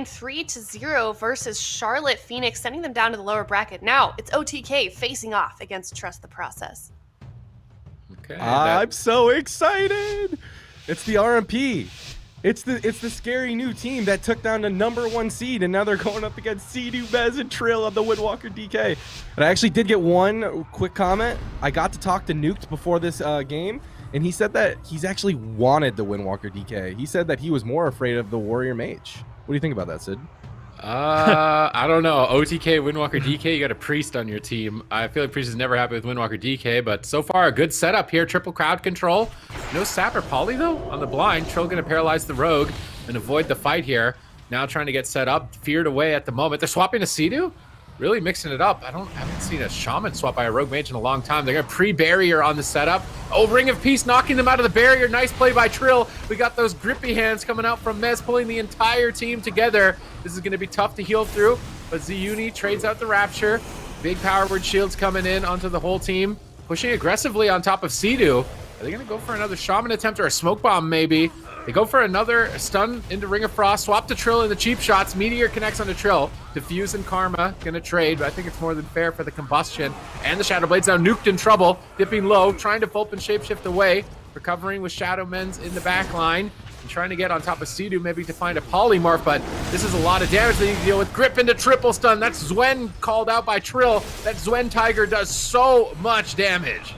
3-0 versus Charlotte Phoenix, sending them down to the lower bracket. Now it's OTK facing off against Trust the Process. Okay. I'm so excited. It's the RMP. It's the scary new team that took down the #1 seed, and now they're going up against Sea-Doo, Bez, and Trill of the Windwalker DK. And I actually did get one quick comment. I got to talk to Nuked before this game, and he said that he's actually wanted the Windwalker DK. He said that he was more afraid of the Warrior Mage. What do you think about that, Sid? I don't know. OTK, Windwalker DK, you got a Priest on your team. I feel like Priest is never happy with Windwalker DK, but so far a good setup here. Triple crowd control. No Sap or Poly though on the blind. Trill gonna paralyze the Rogue and avoid the fight here. Now trying to get set up. Feared away at the moment. They're swapping to Sea-Doo. Really mixing it up. I haven't seen a Shaman swap by a Rogue Mage in a long time. They're gonna pre-barrier on the setup. Oh, Ring of Peace knocking them out of the barrier. Nice play by Trill. We got those grippy hands coming out from Mez, pulling the entire team together. This is gonna be tough to heal through, but Ziyuni trades out the Rapture. Big power word shields coming in onto the whole team. Pushing aggressively on top of Sea-Doo. Are they gonna go for another Shaman attempt or a smoke bomb maybe? They go for another stun into Ring of Frost, swap to Trill in the cheap shots. Meteor connects onto Trill. Diffuse and Karma gonna trade, but I think it's more than fair for the combustion. And the Shadow Blade's now nuked in trouble, dipping low, trying to Fulp and shapeshift away, recovering with Shadow Men's in the back line, and trying to get on top of Sea-Doo maybe to find a polymorph, but this is a lot of damage they need to deal with. Grip into triple stun. That's Zwen called out by Trill. That Zwen Tiger does so much damage.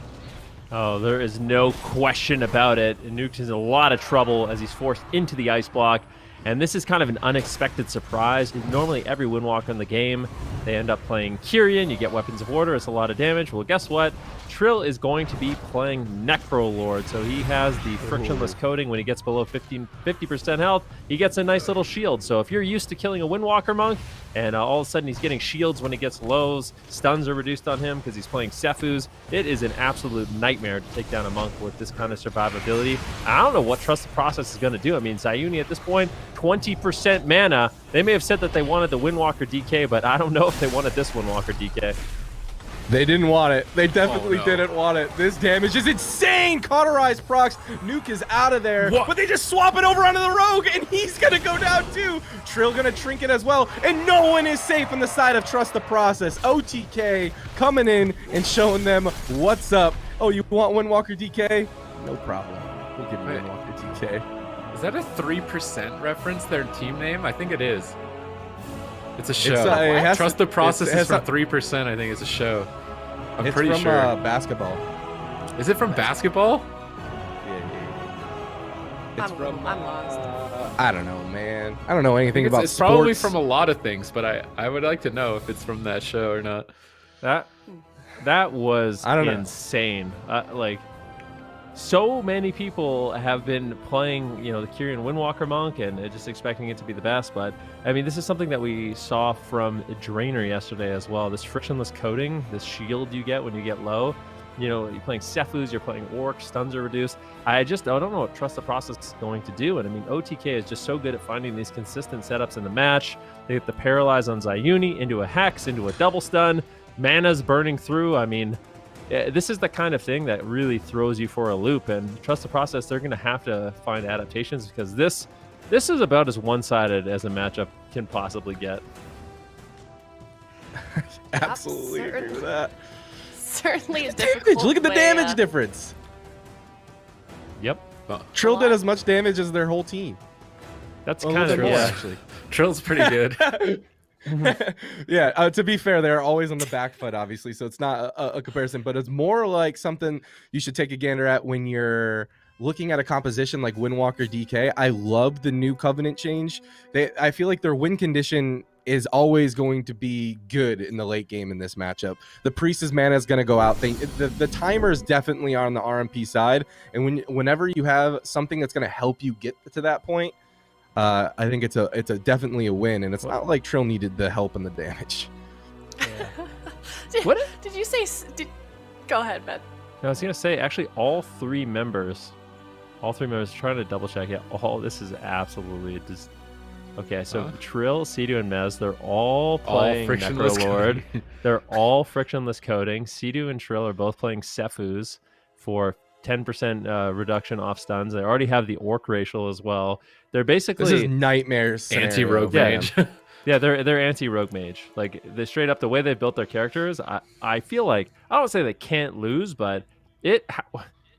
Oh, there is no question about it. Nuke is in a lot of trouble as he's forced into the ice block. And this is kind of an unexpected surprise. Normally, every Windwalker in the game, they end up playing Kyrian. You get Weapons of Order. It's a lot of damage. Well, guess what? Trill is going to be playing Necrolord. So he has the frictionless coating. When he gets below 50% health, he gets a nice little shield. So if you're used to killing a Windwalker monk, and all of a sudden he's getting shields when he gets lows, stuns are reduced on him because he's playing Sephuz, it is an absolute nightmare to take down a monk with this kind of survivability. I don't know what Trust the Process is going to do. I mean, Ziyuni at this point, 20% mana. They may have said that they wanted the Windwalker DK, but I don't know if they wanted this Windwalker DK. They didn't want it. They definitely didn't want it. This damage is insane. Cauterized procs. Nuke is out of there. What? But they just swap it over onto the Rogue, and he's going to go down too. Trill going to trinket as well, and no one is safe on the side of Trust the Process. OTK coming in and showing them what's up. Oh, you want Windwalker DK? No problem. We'll give you Windwalker DK. Is that a 3% reference, their team name? I think it is. It's a show. Trust the Process is from 3%, I think it's a show. I'm pretty sure. It's from basketball. Is it from basketball? Yeah. It's I'm lost. I don't know, man. I don't know anything about it's sports. Probably from a lot of things, but I would like to know if it's from that show or not. That was insane. Like, so many people have been playing, the Kyrian Windwalker monk and just expecting it to be the best. But I mean, this is something that we saw from Drainer yesterday as well. This frictionless coating, this shield you get when you get low. You're playing Sephuz, you're playing Orc, stuns are reduced. I don't know what Trust the Process is going to do. And I mean, OTK is just so good at finding these consistent setups in the match. They get the Paralyze on Ziyuni into a Hex, into a double stun. Mana's burning through. I mean, this is the kind of thing that really throws you for a loop, and Trust the Process, they're going to have to find adaptations because this is about as one-sided as a matchup can possibly get. Absolutely agree with that. Certainly a difficult Look at the damage difference. Yep. Trill did as much damage as their whole team. That's kind of more, actually. Trill's pretty good. Yeah, to be fair, they're always on the back foot, obviously, so it's not a comparison, but it's more like something you should take a gander at when you're looking at a composition like Windwalker DK. I love the new Covenant change. I feel like their win condition is always going to be good in the late game in this matchup. The Priest's mana is going to go out. The timer is definitely on the RMP side, and whenever you have something that's going to help you get to that point, I think it's definitely a win, and it's not like Trill needed the help and the damage. Yeah. Did you say? Go ahead, Ben. No, I was gonna say actually all three members, trying to double check. Yeah, this is absolutely just okay. So Trill, Sea-Doo, and Mez, they're all playing Necrolord. They're all frictionless coding. Sea-Doo and Trill are both playing Sephuz for 10% reduction off stuns. They already have the orc racial as well. They're basically this is nightmare anti-rogue mage. Yeah, they're anti-rogue mage. Like they straight up the way they built their characters. I feel like I don't say they can't lose, but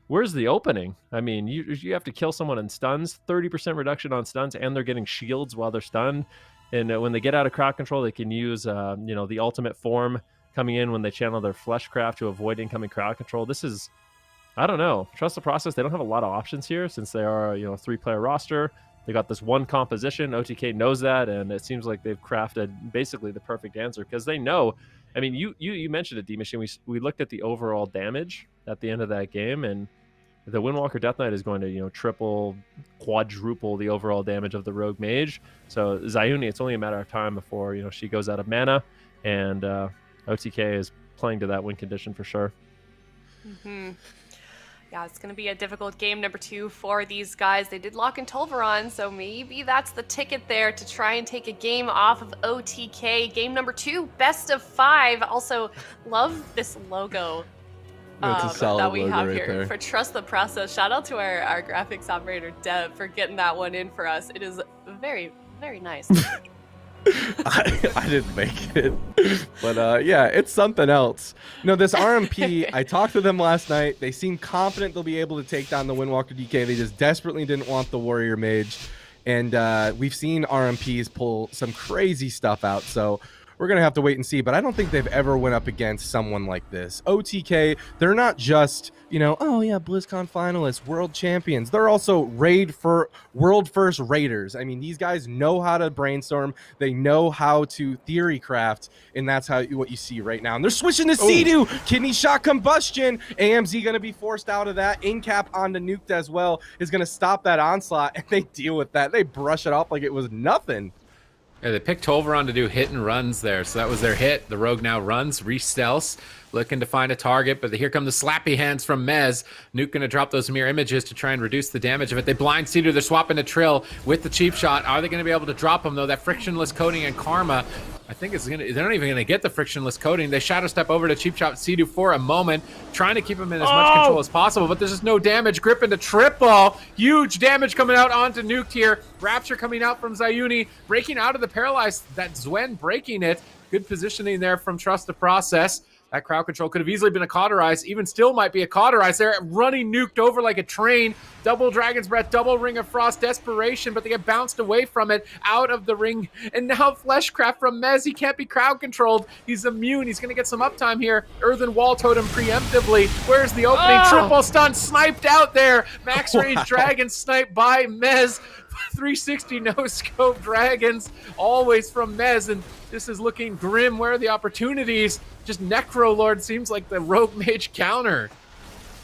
where's the opening? I mean, you have to kill someone in stuns, 30% reduction on stuns, and they're getting shields while they're stunned. And when they get out of crowd control, they can use the ultimate form coming in when they channel their fleshcraft to avoid incoming crowd control. This is, I don't know. Trust the process. They don't have a lot of options here since they are a 3-player roster. They got this one composition. OTK knows that, and it seems like they've crafted basically the perfect answer because they know. I mean, you mentioned it, D Machine. We looked at the overall damage at the end of that game, and the Windwalker Death Knight is going to triple, quadruple the overall damage of the Rogue Mage. So Zayuni, it's only a matter of time before she goes out of mana, and OTK is playing to that win condition for sure. Mm-hmm. Yeah, it's going to be a difficult game number 2 for these guys. They did lock in Tolvaron, so maybe that's the ticket there to try and take a game off of OTK. Game number 2, best of 5. Also, love this logo that we have here there. For Trust the Process. Shout out to our graphics operator, Deb, for getting that one in for us. It is very, very nice. I didn't make it, but yeah, it's something else. This RMP, I talked to them last night. They seem confident they'll be able to take down the Windwalker DK. They just desperately didn't want the Warrior Mage, and we've seen RMPs pull some crazy stuff out, so we're going to have to wait and see, but I don't think they've ever went up against someone like this. OTK, they're not just, oh yeah, BlizzCon finalists, world champions. They're also world first raiders. I mean, these guys know how to brainstorm. They know how to theory craft, and that's what you see right now. And they're switching to Sea-Doo. Kidney shot combustion. AMZ going to be forced out of that. In-cap onto Nuked as well is going to stop that onslaught, and they deal with that. They brush it off like it was nothing. Yeah, they picked Tolvaron to do hit and runs there, so that was their hit. The Rogue now runs, re-stealths, looking to find a target, but here come the slappy hands from Mez. Nuke going to drop those mirror images to try and reduce the damage of it. They blind Sea-Doo, they're swapping to Trill with the cheap shot. Are they going to be able to drop him, though? That frictionless coating and Karma, I think they're not even going to get the frictionless coating. They shadow step over to cheap shot Sea-Doo for a moment, trying to keep him in as much control as possible, but there's just no damage. Grip into triple. Huge damage coming out onto Nuked here. Rapture coming out from Zayuni, breaking out of the paralyzed. That Zwen breaking it. Good positioning there from Trust the Process. That crowd control could have easily been a cauterize, even still might be a cauterize. They're running Nuked over like a train. Double Dragon's Breath, double Ring of Frost, Desperation, but they get bounced away from it, out of the ring. And now Fleshcraft from Mez, he can't be crowd controlled. He's immune, he's gonna get some uptime here. Earthen Wall Totem preemptively. Where's the opening? Triple stun, sniped out there. Max range Dragon sniped by Mez. 360 no scope dragons, always from Mez, and this is looking grim. Where are the opportunities? Just Necro Lord seems like the Rogue Mage counter.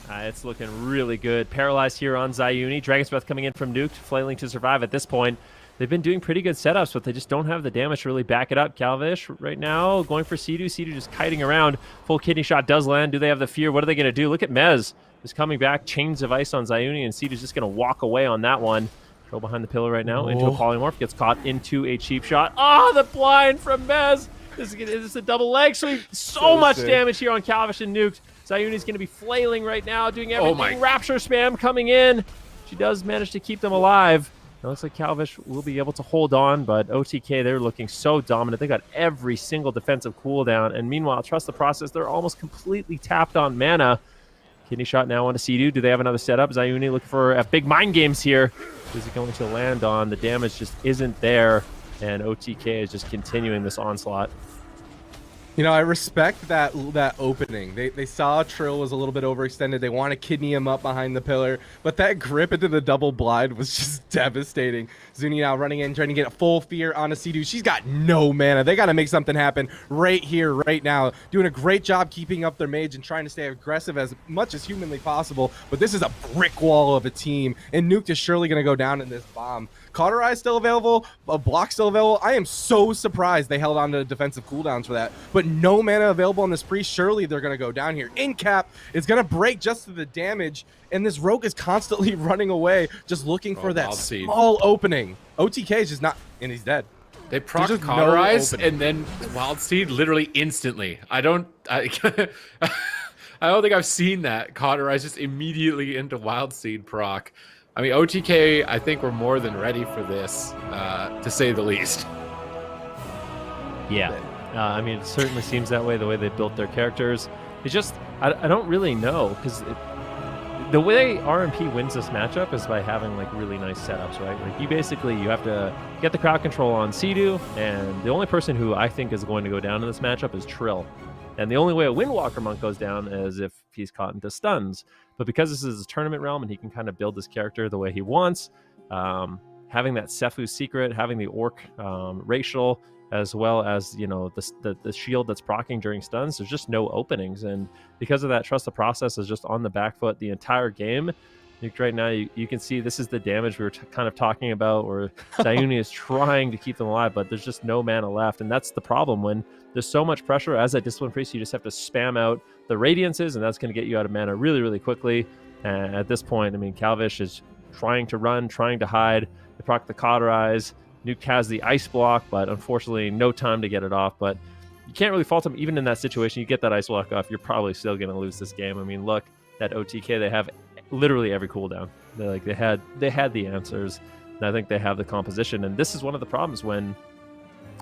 It's looking really good. Paralyzed here on Zayuni. Dragon's Breath coming in from Nuked, flailing to survive at this point. They've been doing pretty good setups, but they just don't have the damage to really back it up. Calvish right now going for Sea-Doo. Sea-Doo just kiting around. Full kidney shot does land. Do they have the fear? What are they going to do? Look at Mez just coming back. Chains of ice on Zayuni, and Sea-Doo's just going to walk away on that one. Go behind the pillar right now into a polymorph. Gets caught into a cheap shot. The blind from Mez. This is a double leg sweep. So much damage here on Calvish and Nuked. Zayuni's going to be flailing right now, doing everything. Rapture spam coming in. She does manage to keep them alive. It looks like Calvish will be able to hold on, but OTK, they're looking so dominant. They got every single defensive cooldown. And meanwhile, Trust the Process, they're almost completely tapped on mana. Kidney shot now onto Sea-Doo. Do they have another setup? Zayuni looking for big mind games here. Is it going to land on? The damage just isn't there, and OTK is just continuing this onslaught. I respect that opening. They saw Trill was a little bit overextended. They want to kidney him up behind the pillar, but that grip into the double blind was just devastating. Zuni now running in, trying to get a full fear onto Sea-Doo. She's got no mana. They got to make something happen right here, right now. Doing a great job keeping up their mage and trying to stay aggressive as much as humanly possible, but this is a brick wall of a team, and Nuke is surely going to go down in this bomb. Cauterize still available, a block still available. I am so surprised they held on to defensive cooldowns for that, but no mana available on this priest. Surely they're going to go down here. In cap is going to break just to the damage, and this rogue is constantly running away, just looking for that small opening. OTK is just not, and he's dead. They proc Cauterize, and then Wild Seed literally instantly. I I don't think I've seen that. Cauterize just immediately into Wild Seed proc. I mean, OTK, I think we're more than ready for this, to say the least. Yeah. I mean, it certainly seems that way, the way they built their characters. It's just, I don't really know, because the way RMP wins this matchup is by having like really nice setups, right? Like you have to get the crowd control on Sea-Doo, and the only person who I think is going to go down in this matchup is Trill. And the only way a Windwalker Monk goes down is if he's caught into stuns. But because this is a tournament realm and he can kind of build his character the way he wants, having that Sephu secret, having the Orc racial, as well as, you know, the shield that's proccing during stuns, there's just no openings. And because of that, Trust the Process is just on the back foot the entire game. Right now, you can see this is the damage we were kind of talking about, where Zayuni is trying to keep them alive, but there's just no mana left. And that's the problem. When there's so much pressure, as a Discipline Priest, you just have to spam out the Radiances, and that's going to get you out of mana really, really quickly. And at this point, I mean, Calvish is trying to run, trying to hide. They proc the Cauterize. Nuke has the Ice Block, but unfortunately no time to get it off. But you can't really fault him. Even in that situation, you get that Ice Block off, you're probably still going to lose this game. I mean, look, that OTK, they have literally every cooldown. They had the answers, and I think they have the composition. And this is one of the problems when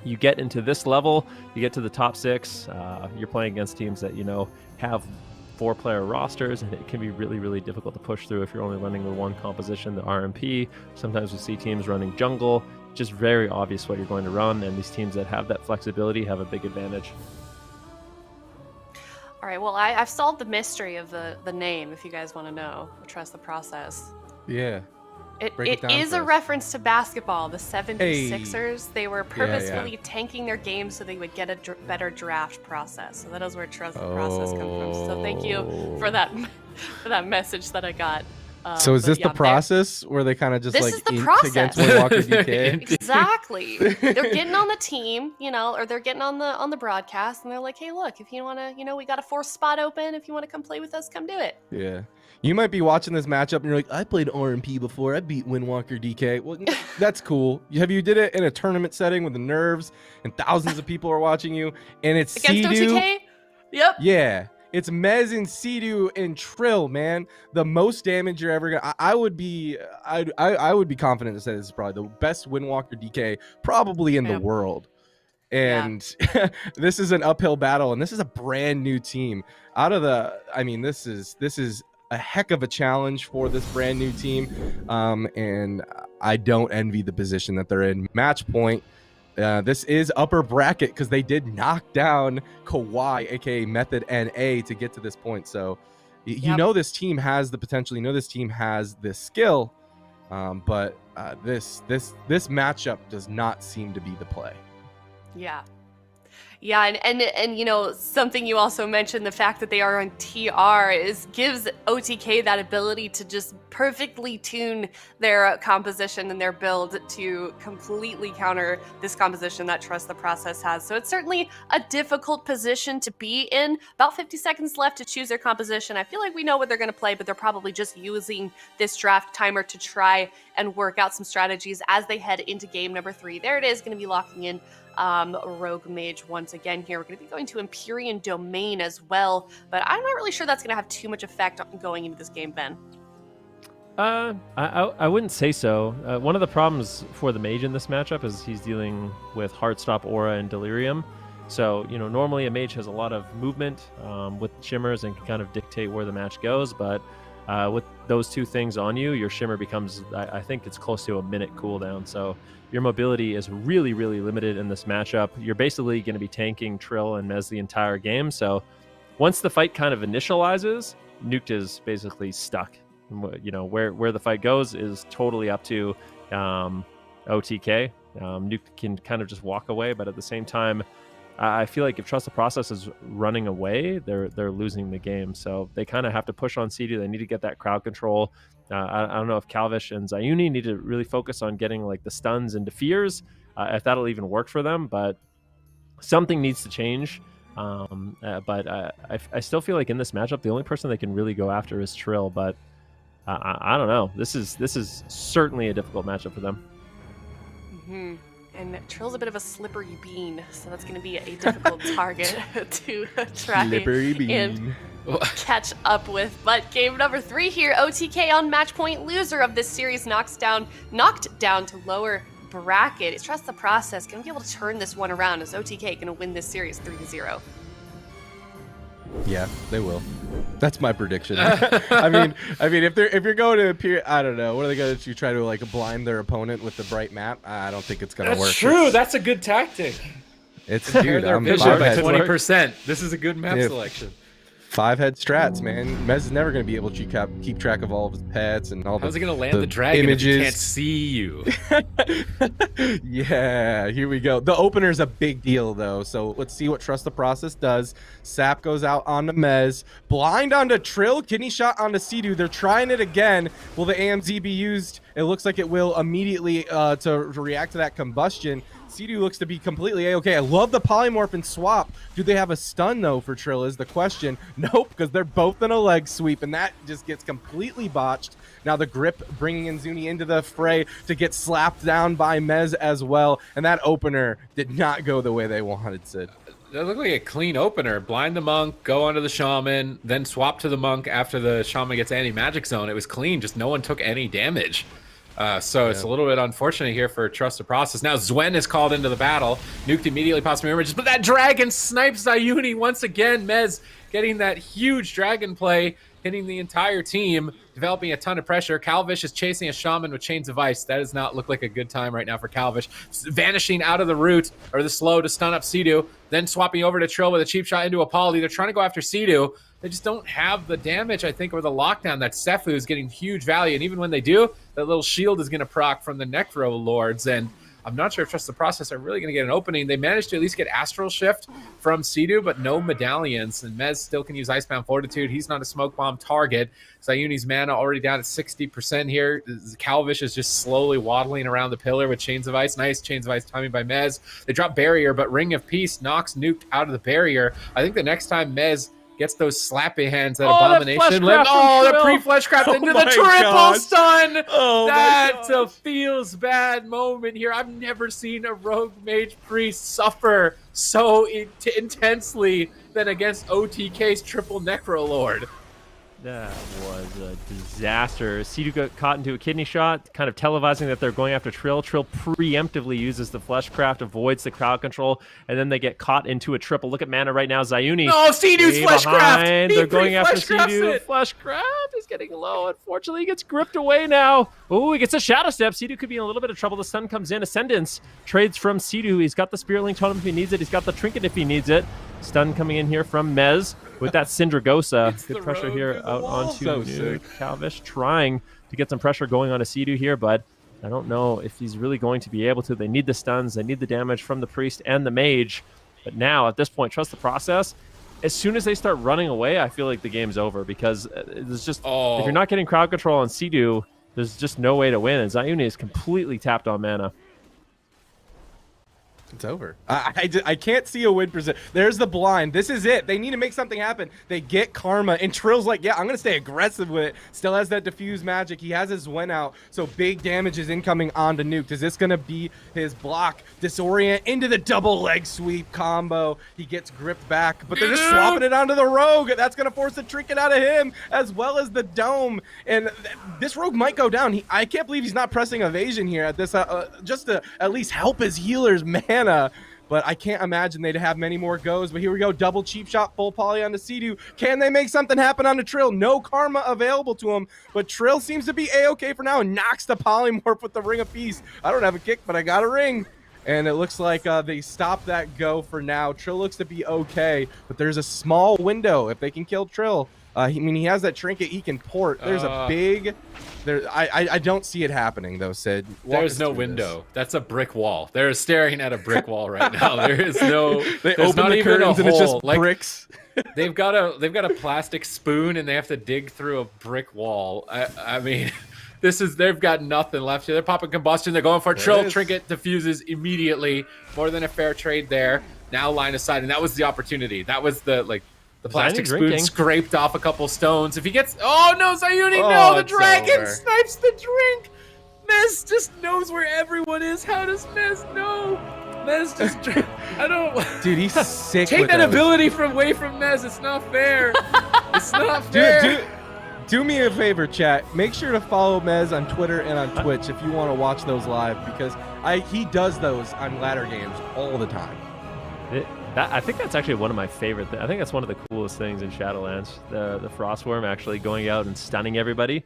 you get into this level, you get to the top 6, you're playing against teams that, you know, have 4-player rosters, and it can be really, really difficult to push through if you're only running the one composition, the RMP. Sometimes we see teams running jungle. Just very obvious what you're going to run, and these teams that have that flexibility have a big advantage. All right, well, I've solved the mystery of the name, if you guys want to know. Trust the Process. Yeah. It is a reference to basketball. The 76ers, they were purposefully tanking their game so they would get a better draft process. So that is where Trust the Process comes from. So thank you for that message that I got. So is this the process where they kind of just this like is the inked process. against Windwalker DK? Exactly. They're getting on the team, you know, or they're getting on the broadcast, and they're like, hey, look, if you want to, you know, we got a 4th spot open. If you want to come play with us, come do it. Yeah. You might be watching this matchup and you're like, I played RMP before. I beat Windwalker DK. Well, that's cool. Have you did it in a tournament setting with the nerves and thousands of people are watching you, and it's against Sea-Doo? OTK? Yep. Yeah. It's Mez and Sea-Doo and Trill, man. The most damage you're ever gonna. I would be confident to say this is probably the best Windwalker DK probably in the world. And this is an uphill battle, and this is a brand new team. This is a heck of a challenge for this brand new team, and I don't envy the position that they're in. Match point. This is upper bracket because they did knock down Kawhi, aka Method NA, to get to this point. So you know this team has the potential. You know this team has this skill, but this matchup does not seem to be the play. Yeah, and you know, something you also mentioned, the fact that they are on TR gives OTK that ability to just perfectly tune their composition and their build to completely counter this composition that Trust the Process has. So it's certainly a difficult position to be in. About 50 seconds left to choose their composition. I feel like we know what they're going to play, but they're probably just using this draft timer to try and work out some strategies as they head into game number 3. There it is, going to be locking in Rogue Mage once again here. We're going to be going to Empyrean Domain as well, but I'm not really sure that's going to have too much effect on going into this game, Ben. I wouldn't say so. One of the problems for the Mage in this matchup is he's dealing with Heartstop, Aura, and Delirium. So, you know, normally a Mage has a lot of movement with Shimmers and can kind of dictate where the match goes, but with those two things on you, your Shimmer becomes, I think it's close to a minute cooldown. So your mobility is really, really limited in this matchup. You're basically going to be tanking Trill and Mez the entire game. So once the fight kind of initializes, Nuked is basically stuck. You know, where the fight goes is totally up to OTK. Nuke can kind of just walk away, but at the same time, I feel like if Trust the Process is running away, they're losing the game. So they kind of have to push on CD. They need to get that crowd control. I don't know if Calvish and Zayuni need to really focus on getting like the stuns and defears, if that'll even work for them. But something needs to change. But I still feel like in this matchup, the only person they can really go after is Trill. But I don't know. This is certainly a difficult matchup for them. Mm-hmm. And Trill's a bit of a slippery bean, so that's going to be a difficult target to try and catch up with. But game number 3 here, OTK on match point, loser of this series, knocked down to lower bracket. It's Trust the Process going to be able to turn this one around. Is OTK going to win this series 3-0? Yeah, they will. That's my prediction. I mean, if you're going to appear, I don't know. What are they going to do? Try to like blind their opponent with the bright map? I don't think it's going to work. That's true. That's a good tactic. It's dude, their vision by 20%. This is a good map selection. 5-head strats, man. Mez is never going to be able to keep track of all of his pets and all the How's he going to land the dragon images. If he can't see you? Yeah, here we go. The opener is a big deal, though. So let's see what Trust the Process does. Sap goes out onto Mez. Blind onto Trill. Kidney shot onto Sea-Doo. They're trying it again. Will the AMZ be used? It looks like it will immediately to react to that combustion. Sea-Doo looks to be completely A-okay. I love the polymorph and swap. Do they have a stun, though, for Trill is the question. Nope, because they're both in a leg sweep, and that just gets completely botched. Now the grip bringing in Zuni into the fray to get slapped down by Mez as well, and that opener did not go the way they wanted, Sid. That looked like a clean opener. Blind the monk, go onto the shaman, then swap to the monk after the shaman gets anti-magic zone. It was clean, just no one took any damage. So it's a little bit unfortunate here for Trust the Process. Now Zwen is called into the battle. Nuked immediately, possibly emerges, but that dragon snipes Zayuni once again. Mez getting that huge dragon play, hitting the entire team, developing a ton of pressure. Calvish is chasing a shaman with chains of ice. That does not look like a good time right now for Calvish. Vanishing out of the root, or the slow to stun up Sea-Doo, then swapping over to Trill with a cheap shot into a poly. They're trying to go after Sea-Doo. They just don't have the damage, I think, or the lockdown that Sefu is getting huge value. And even when they do, that little shield is going to proc from the Necro Lords. And I'm not sure if Trust the Process are really going to get an opening. They managed to at least get Astral Shift from Sea-Doo, but no medallions. And Mez still can use Icebound Fortitude. He's not a smoke bomb target. Zayuni's mana already down at 60% here. Calvish is just slowly waddling around the pillar with Chains of Ice. Nice Chains of Ice timing by Mez. They drop Barrier, but Ring of Peace knocks Nuked out of the barrier. I think the next time Mez gets those slappy hands, that abomination. The pre-fleshcraft into the triple stun. That's a feels bad moment here. I've never seen a rogue mage priest suffer so intensely than against OTK's triple necro lord. That was a disaster. Sea-Doo got caught into a kidney shot, kind of televising that they're going after Trill. Trill preemptively uses the Fleshcraft, avoids the crowd control, and then they get caught into a triple. Look at mana right now. Zayuni. No, Sea-Doo's Fleshcraft! They're going after Sea-Doo. Fleshcraft is getting low. Unfortunately, he gets gripped away now. Oh, he gets a Shadow Step. Sea-Doo could be in a little bit of trouble. The stun comes in. Ascendance trades from Sea-Doo. He's got the Spirit Link Totem if he needs it. He's got the Trinket if he needs it. Stun coming in here from Mez with that Syndragosa. Good pressure here out onto Calvish, trying to get some pressure going on a Sea-Doo here, but I don't know if he's really going to be able to. They need the stuns, they need the damage from the priest and the mage, but now at this point, Trust the Process. As soon as they start running away, I feel like the game's over, because there's just if you're not getting crowd control on Sea-Doo, there's just no way to win, and Zayuni is completely tapped on mana. It's over. I can't see a win percent. There's the blind. This is it. They need to make something happen. They get Karma, and Trill's like, yeah, I'm going to stay aggressive with it. Still has that diffuse magic. He has his Wen out, so big damage is incoming onto Nuked. Is this going to be his block? Disorient into the double leg sweep combo. He gets gripped back, but they're just swapping it onto the Rogue. That's going to force the Trinket out of him, as well as the Dome. And this Rogue might go down. I can't believe he's not pressing evasion here at this, just to at least help his healers, man. But I can't imagine they'd have many more goes. But here we go, double cheap shot, full poly on the Sea-Doo. Can they make something happen on the Trill? No Karma available to him, but Trill seems to be A-okay for now and knocks the polymorph with the Ring of Peace. I don't have a kick, but I got a ring. And it looks like they stopped that go for now. Trill looks to be okay, but there's a small window if they can kill Trill. I mean, he has that trinket he can port. There's a big... I don't see it happening, though, Sid. There's no window. This. That's a brick wall. They're staring at a brick wall right now. There is no... They open the curtains and it's just bricks. They've got a plastic spoon and they have to dig through a brick wall. I mean... They've got nothing left here. They're popping combustion. They're going for a Trill. Trinket diffuses immediately. More than a fair trade there. Now line aside, and that was the opportunity. That was the plastic spoon scraped off a couple stones. If he gets, oh no, Zayuni, no, the dragon snipes the drink. Mez just knows where everyone is. How does Mez know? Mez just, I don't. Dude, he's sick. Take with that those. ability away from Mez. It's not fair. It's not fair. Do me a favor, chat. Make sure to follow Mez on Twitter and on Twitch if you want to watch those live, because he does those on ladder games all the time. I think that's actually one of my favorite I think that's one of the coolest things in Shadowlands. The Frostworm actually going out and stunning everybody.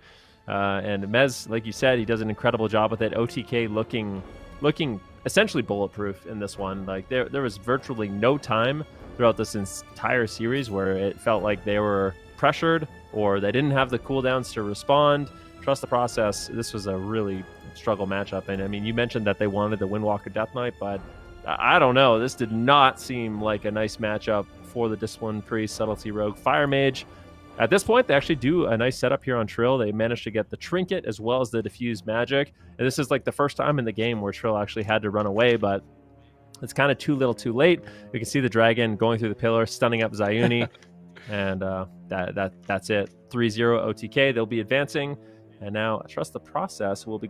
And Mez, like you said, he does an incredible job with it. OTK looking essentially bulletproof in this one. Like there was virtually no time throughout this entire series where it felt like they were pressured or they didn't have the cooldowns to respond. Trust the process. This was a really struggle matchup. And I mean, you mentioned that they wanted the Windwalker Death Knight, but I don't know. This did not seem like a nice matchup for the Discipline Priest, Subtlety Rogue, Fire Mage. At this point, they actually do a nice setup here on Trill. They managed to get the Trinket as well as the Diffuse Magic. And this is like the first time in the game where Trill actually had to run away, but it's kind of too little too late. We can see the dragon going through the pillar, stunning up Zayuni. And that's it. 3-0 OTK. They'll be advancing. And now Trust the Process will be